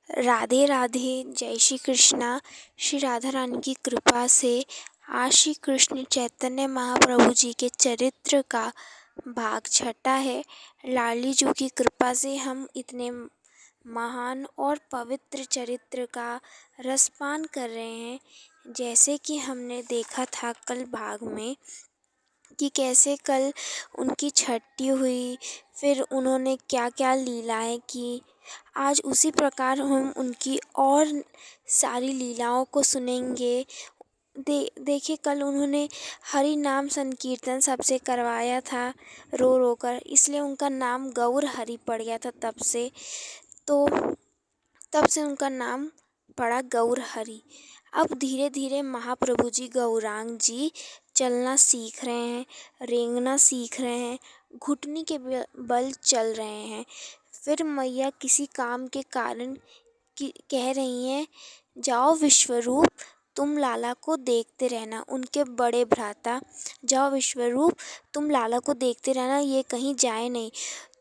राधे राधे, जय श्री कृष्णा। श्री राधा रानी की कृपा से आज श्री कृष्ण चैतन्य महाप्रभु जी के चरित्र का भाग छठा है। लाडली जी की कृपा से हम इतने महान और पवित्र चरित्र का रसपान कर रहे हैं। जैसे कि हमने देखा था कल भाग में कि कैसे कल उनकी छठी हुई, फिर उन्होंने क्या क्या लीलाएं की। आज उसी प्रकार हम उनकी और सारी लीलाओं को सुनेंगे। देखिए कल उन्होंने हरि नाम संकीर्तन सबसे करवाया था रो रो कर, इसलिए उनका नाम गौर हरि पड़ गया था। तब से उनका नाम पड़ा गौर हरि। अब धीरे धीरे महाप्रभु जी गौरांग जी चलना सीख रहे हैं, रेंगना सीख रहे हैं, घुटने के बल चल रहे हैं। फिर मैया किसी काम के कारण कह रही हैं, जाओ विश्वरूप तुम लाला को देखते रहना। उनके बड़े भ्राता, जाओ विश्वरूप तुम लाला को देखते रहना, ये कहीं जाए नहीं।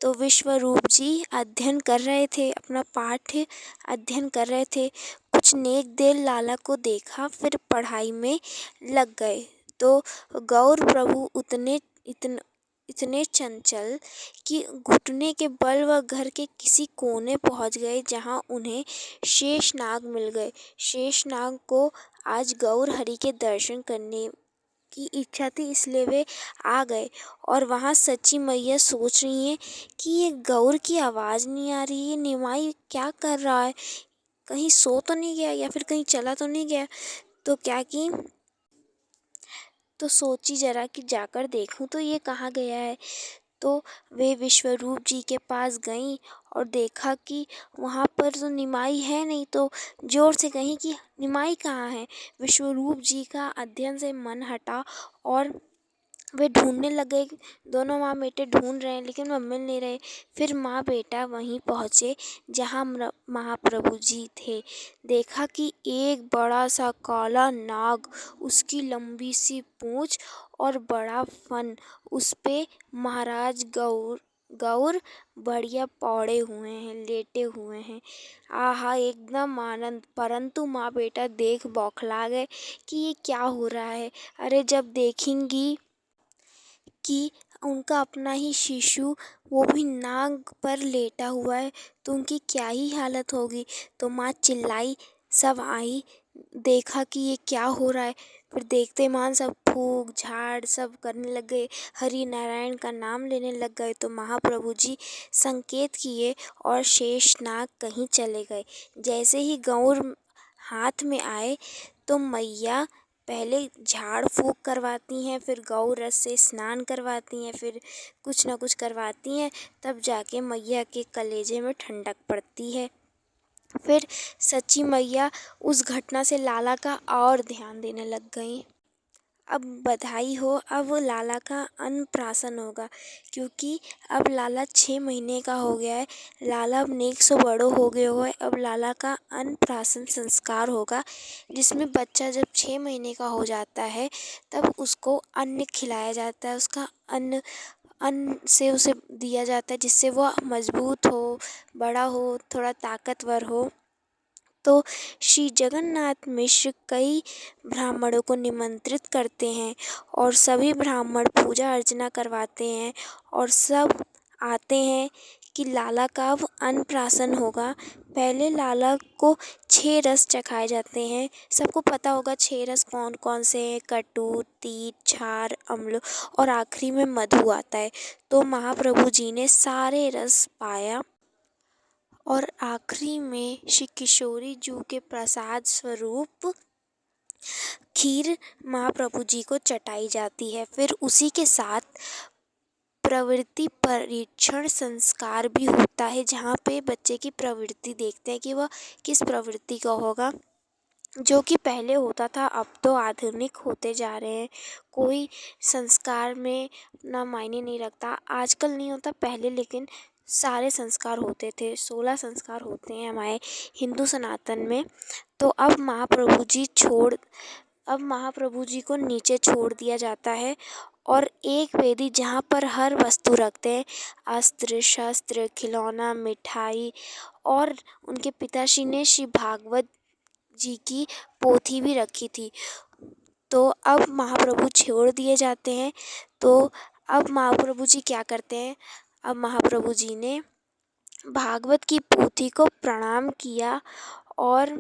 तो विश्वरूप जी अध्ययन कर रहे थे, अपना पाठ अध्ययन कर रहे थे। कुछ नेक देर लाला को देखा, फिर पढ़ाई में लग गए। तो गौर प्रभु इतने चंचल कि घुटने के बल व घर के किसी कोने पहुंच गए, जहां उन्हें शेषनाग मिल गए। शेषनाग को आज गौर हरि के दर्शन करने की इच्छा थी, इसलिए वे आ गए। और वहाँ सच्ची मैया सोच रही हैं कि ये गौर की आवाज़ नहीं आ रही, ये निमाई क्या कर रहा है, कहीं सो तो नहीं गया या फिर कहीं चला तो नहीं गया। तो क्या की तो सोची जरा कि जाकर देखूं तो ये कहाँ गया है। तो वे विश्वरूप जी के पास गईं और देखा कि वहाँ पर तो निमाई है नहीं। तो जोर से कहीं कि निमाई कहाँ है। विश्वरूप जी का अध्ययन से मन हटा और वे ढूंढने लगे। दोनों माँ बेटे ढूंढ रहे हैं लेकिन वह मिल नहीं रहे। फिर माँ बेटा वहीं पहुँचे जहाँ महाप्रभु जी थे। देखा कि एक बड़ा सा काला नाग, उसकी लंबी सी पूँछ और बड़ा फन, उस पे महाराज गौर बढ़िया पौड़े हुए हैं, लेटे हुए हैं। आहा, एकदम आनंद। परंतु माँ बेटा देख बौखला गए कि ये क्या हो रहा है। अरे जब देखेंगी कि उनका अपना ही शिशु वो भी नाग पर लेटा हुआ है तो उनकी क्या ही हालत होगी। तो माँ चिल्लाई, सब आई, देखा कि ये क्या हो रहा है। फिर देखते मान सब फूंक झाड़ सब करने लग गए, हरि नारायण का नाम लेने लग गए। तो महाप्रभु जी संकेत किए और शेषनाग कहीं चले गए। जैसे ही गौर हाथ में आए तो मैया पहले झाड़ फूँक करवाती हैं, फिर गौ रस से स्नान करवाती हैं, फिर कुछ ना कुछ करवाती हैं, तब जाके मैया के कलेजे में ठंडक पड़ती है। फिर सच्ची मैया उस घटना से लाला का और ध्यान देने लग गई। अब बधाई हो, अब लाला का अन्नप्राशन होगा, क्योंकि अब लाला 6 महीने का हो गया है। लाला अब नेक सो बड़ो हो गए हो है। अब लाला का अन्नप्राशन संस्कार होगा, जिसमें बच्चा जब 6 महीने का हो जाता है तब उसको अन्न खिलाया जाता है। उसका अन्न से उसे दिया जाता है, जिससे वह मजबूत हो, बड़ा हो, थोड़ा ताकतवर हो। तो श्री जगन्नाथ मिश्र कई ब्राह्मणों को निमंत्रित करते हैं और सभी ब्राह्मण पूजा अर्चना करवाते हैं और सब आते हैं कि लाला का अब अन्नप्राशन होगा। पहले लाला को 6 रस चखाए जाते हैं। सबको पता होगा 6 रस कौन कौन से हैं, कटु, तीत, छार, अम्ल और आखिरी में मधु आता है। तो महाप्रभु जी ने सारे रस पाया और आखिरी में श्री किशोरी जी के प्रसाद स्वरूप खीर महाप्रभु जी को चटाई जाती है। फिर उसी के साथ प्रवृत्ति परीक्षण संस्कार भी होता है, जहाँ पे बच्चे की प्रवृत्ति देखते हैं कि वह किस प्रवृत्ति का होगा। जो कि पहले होता था, अब तो आधुनिक होते जा रहे हैं। कोई संस्कार में ना मायने नहीं रखता। आजकल नहीं होता, पहले लेकिन सारे संस्कार होते थे। 16 संस्कार होते हैं हमारे हिंदू सनातन में। तो अब महाप्रभु जी को नीचे छोड़ दिया जाता है और एक वेदी जहाँ पर हर वस्तु रखते हैं, अस्त्र शस्त्र खिलौना मिठाई। और उनके पिताश्री ने श्री भागवत जी की पोथी भी रखी थी। तो अब महाप्रभु छोड़ दिए जाते हैं। तो अब महाप्रभु जी क्या करते हैं, अब महाप्रभु जी ने भागवत की पोथी को प्रणाम किया और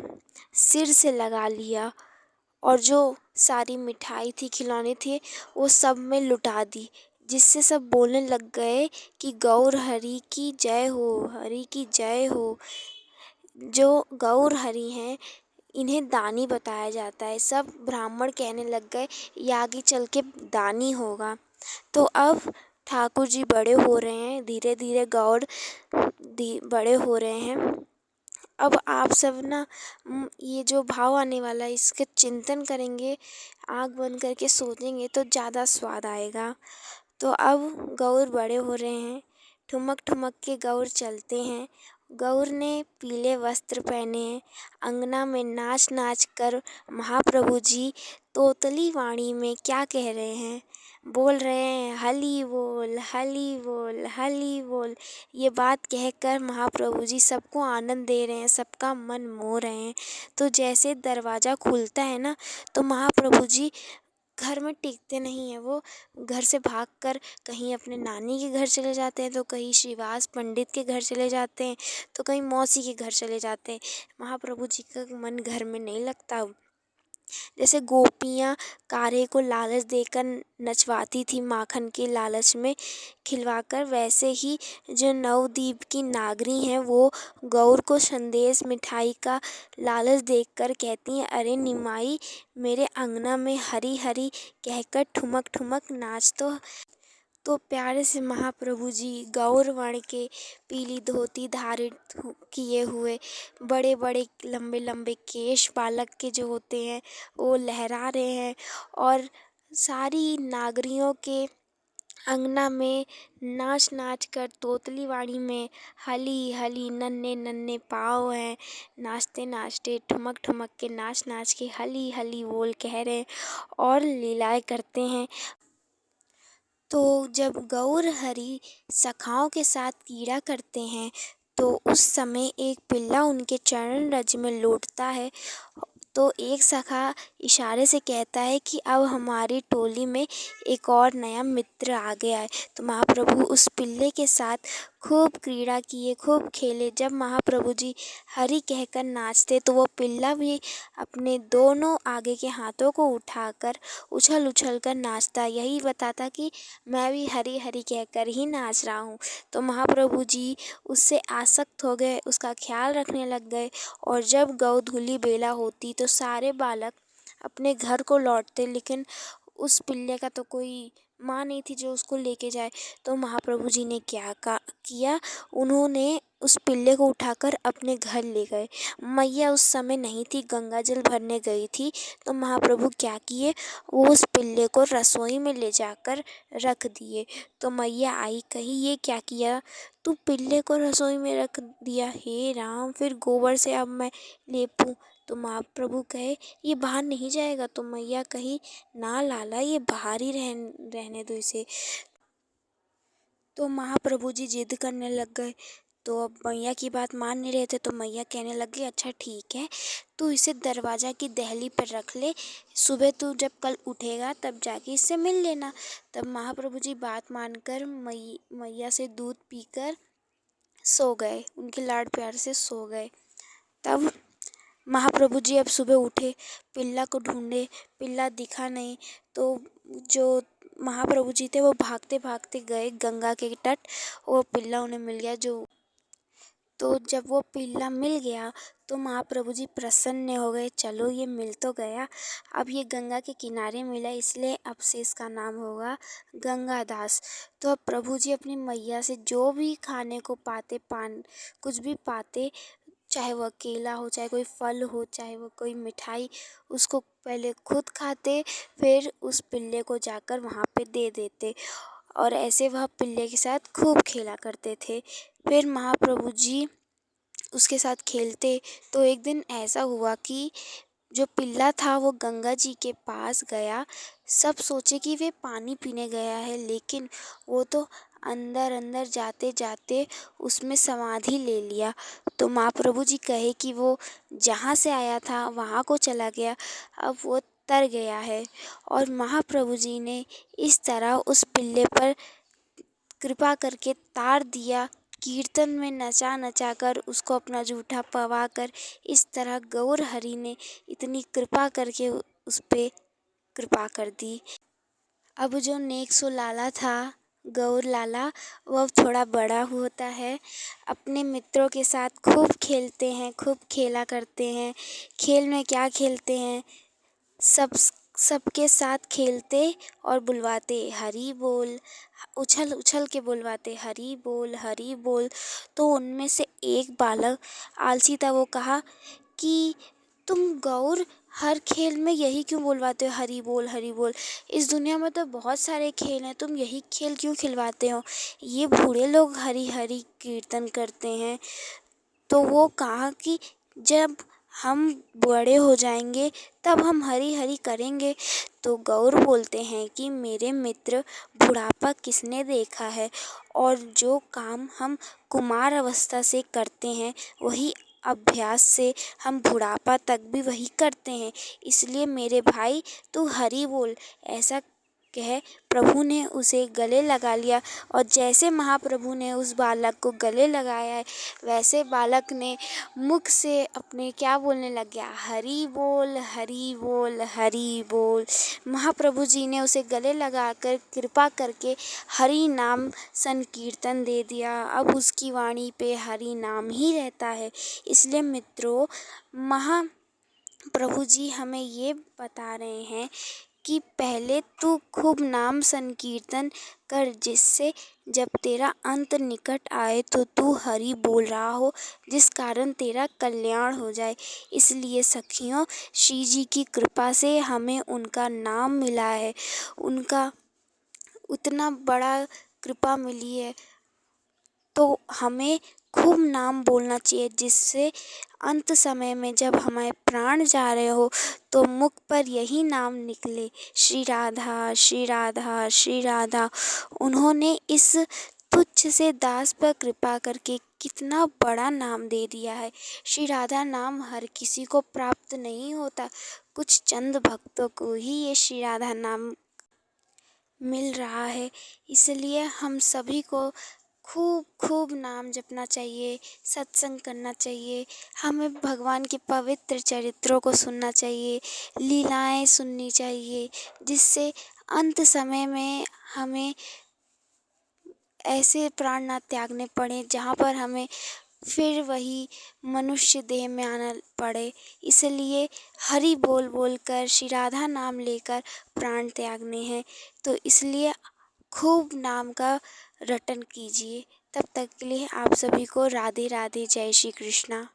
सिर से लगा लिया, और जो सारी मिठाई थी खिलौने थे वो सब में लुटा दी, जिससे सब बोलने लग गए कि गौर हरि की जय हो, हरि की जय हो। जो गौर हरि हैं इन्हें दानी बताया जाता है। सब ब्राह्मण कहने लग गए ये आगे चल के दानी होगा। तो अब ठाकुर जी बड़े हो रहे हैं, धीरे धीरे गौर बड़े हो रहे हैं। अब आप सब ना ये जो भाव आने वाला है इसका चिंतन करेंगे, आँख बंद करके सोचेंगे तो ज़्यादा स्वाद आएगा। तो अब गौर बड़े हो रहे हैं, ठुमक ठुमक के गौर चलते हैं। गौर ने पीले वस्त्र पहने हैं। अंगना में नाच नाच कर महाप्रभु जी तोतली वाणी में क्या कह रहे हैं, बोल रहे हैं हली बोल हली बोल हली बोल। ये बात कहकर महाप्रभु जी सबको आनंद दे रहे हैं, सबका मन मोह रहे हैं। तो जैसे दरवाज़ा खुलता है ना, तो महाप्रभु जी घर में टिकते नहीं हैं। वो घर से भागकर कहीं अपने नानी के घर चले जाते हैं, तो कहीं श्रीवास पंडित के घर चले जाते हैं, तो कहीं मौसी के घर चले जाते हैं। महाप्रभु जी का मन घर में नहीं लगता। जैसे गोपियाँ कान्हे को लालच देकर नचवाती थी माखन के लालच में खिलवाकर, वैसे ही जो नवद्वीप की नागरी हैं वो गौर को संदेश मिठाई का लालच देकर कहती हैं, अरे निमाई मेरे अंगना में हरी हरी कहकर ठुमक ठुमक नाच। तो प्यारे से महाप्रभु जी गौर वर्ण के पीली धोती धारित किए हुए, बड़े बड़े लंबे लंबे केश बालक के जो होते हैं वो लहरा रहे हैं, और सारी नागरियों के अंगना में नाच नाच कर तोतली वाणी में हली हली नन्हे नन्हे पाँव हैं, नाचते नाचते ठुमक ठुमक के नाच नाच के हली हली बोल कह रहे हैं और लीलाएं करते हैं। तो जब गौर हरि सखाओं के साथ क्रीड़ा करते हैं तो उस समय एक पिल्ला उनके चरण रज में लौटता है। तो एक सखा इशारे से कहता है कि अब हमारी टोली में एक और नया मित्र आ गया है। तो महाप्रभु उस पिल्ले के साथ खूब क्रीड़ा किए, खूब खेले। जब महाप्रभु जी हरि कहकर नाचते तो वो पिल्ला भी अपने दोनों आगे के हाथों को उठाकर उछल उछल कर नाचता, यही बताता कि मैं भी हरि हरि कहकर ही नाच रहा हूँ। तो महाप्रभु जी उससे आसक्त हो गए, उसका ख्याल रखने लग गए। और जब गोधूली बेला होती तो सारे बालक अपने घर को लौटते, लेकिन उस पिल्ले का तो कोई माँ नहीं थी जो उसको लेके जाए। तो महाप्रभु जी ने क्या किया, उन्होंने उस पिल्ले को उठाकर अपने घर ले गए। मैया उस समय नहीं थी, गंगा जल भरने गई थी। तो महाप्रभु क्या किए, वो उस पिल्ले को रसोई में ले जाकर रख दिए। तो मैया आई, कही ये क्या किया, तू पिल्ले को रसोई में रख दिया, हे राम फिर गोबर से अब मैं लेपूं। तो महाप्रभु कहे ये बाहर नहीं जाएगा। तो मैया कही ना लाला ये बाहर ही रहने दो इसे। तो महाप्रभु जी जिद करने लग गए। तो अब मैया की बात मान नहीं रहे थे, तो मैया कहने लगी अच्छा ठीक है, तू इसे दरवाज़ा की दहली पर रख ले, सुबह तू जब कल उठेगा तब जाके इससे मिल लेना। तब महाप्रभु जी बात मानकर मैया से दूध पीकर सो गए, उनके लाड प्यार से सो गए। तब महाप्रभु जी अब सुबह उठे, पिल्ला को ढूंढे, पिल्ला दिखा नहीं। तो जो महाप्रभु जी थे वो भागते भागते गए गंगा के तट, वो पिल्ला उन्हें मिल गया। तो जब वो पिल्ला मिल गया तो महाप्रभु जी प्रसन्न हो गए, चलो ये मिल तो गया, अब ये गंगा के किनारे मिला इसलिए अब से इसका नाम होगा गंगादास। तो अब प्रभु जी अपनी मैया से जो भी खाने को पाते, कुछ भी पाते, चाहे वो केला हो, चाहे कोई फल हो, चाहे वो कोई मिठाई, उसको पहले खुद खाते, फिर उस पिल्ले को जाकर वहाँ पे दे देते, और ऐसे वह पिल्ले के साथ खूब खेला करते थे। फिर महाप्रभु जी उसके साथ खेलते। तो एक दिन ऐसा हुआ कि जो पिल्ला था वो गंगा जी के पास गया। सब सोचे कि वे पानी पीने गया है, लेकिन वो तो अंदर अंदर जाते जाते उसमें समाधि ले लिया। तो महाप्रभु जी कहे कि वो जहाँ से आया था वहाँ को चला गया, अब वो तर गया है। और महाप्रभु जी ने इस तरह उस पिल्ले पर कृपा करके तार दिया। कीर्तन में नचा नचा कर उसको अपना जूठा पवा कर इस तरह गौर हरि ने इतनी कृपा करके उस पे कृपा कर दी। अब जो नेक्सो लाला था, गौर लाला, वो अब थोड़ा बड़ा होता है। अपने मित्रों के साथ खूब खेलते हैं, खूब खेला करते हैं। खेल में क्या खेलते हैं, सब सबके साथ खेलते और बुलवाते हरी बोल, उछल उछल के बुलवाते हरी बोल हरी बोल। तो उनमें से एक बालक आलसी था, वो कहा कि तुम गौर हर खेल में यही क्यों बुलवाते हो हरी बोल हरी बोल? इस दुनिया में तो बहुत सारे खेल हैं, तुम यही खेल क्यों खिलवाते हो? ये बूढ़े लोग हरी हरी कीर्तन करते हैं। तो वो कहा कि जब हम बड़े हो जाएंगे तब हम हरी हरी करेंगे। तो गौर बोलते हैं कि मेरे मित्र, बुढ़ापा किसने देखा है, और जो काम हम कुमार अवस्था से करते हैं वही अभ्यास से हम बुढ़ापा तक भी वही करते हैं। इसलिए मेरे भाई तू हरी बोल। ऐसा कह प्रभु ने उसे गले लगा लिया, और जैसे महाप्रभु ने उस बालक को गले लगाया है, वैसे बालक ने मुख से अपने क्या बोलने लग गया, हरी बोल हरी बोल हरी बोल। महाप्रभु जी ने उसे गले लगाकर कृपा करके हरि नाम संकीर्तन दे दिया। अब उसकी वाणी पे हरि नाम ही रहता है। इसलिए मित्रों, महाप्रभु जी हमें ये बता रहे हैं कि पहले तू खूब नाम संकीर्तन कर, जिससे जब तेरा अंत निकट आए तो तू हरि बोल रहा हो, जिस कारण तेरा कल्याण हो जाए। इसलिए सखियों, श्री जी की कृपा से हमें उनका नाम मिला है, उनका उतना बड़ा कृपा मिली है। तो हमें खूब नाम बोलना चाहिए, जिससे अंत समय में जब हमारे प्राण जा रहे हो तो मुख पर यही नाम निकले, श्री राधा श्री राधा श्री राधा। उन्होंने इस तुच्छ से दास पर कृपा करके कितना बड़ा नाम दे दिया है। श्री राधा नाम हर किसी को प्राप्त नहीं होता, कुछ चंद भक्तों को ही ये श्री राधा नाम मिल रहा है। इसलिए हम सभी को खूब खूब नाम जपना चाहिए, सत्संग करना चाहिए। हमें भगवान के पवित्र चरित्रों को सुनना चाहिए, लीलाएं सुननी चाहिए, जिससे अंत समय में हमें ऐसे प्राण ना त्यागने पड़े जहाँ पर हमें फिर वही मनुष्य देह में आना पड़े। इसलिए हरि बोल बोल कर, श्री राधा नाम लेकर प्राण त्यागने हैं। तो इसलिए खूब नाम का रटन कीजिए। तब तक के लिए आप सभी को राधे राधे, जय श्री कृष्णा।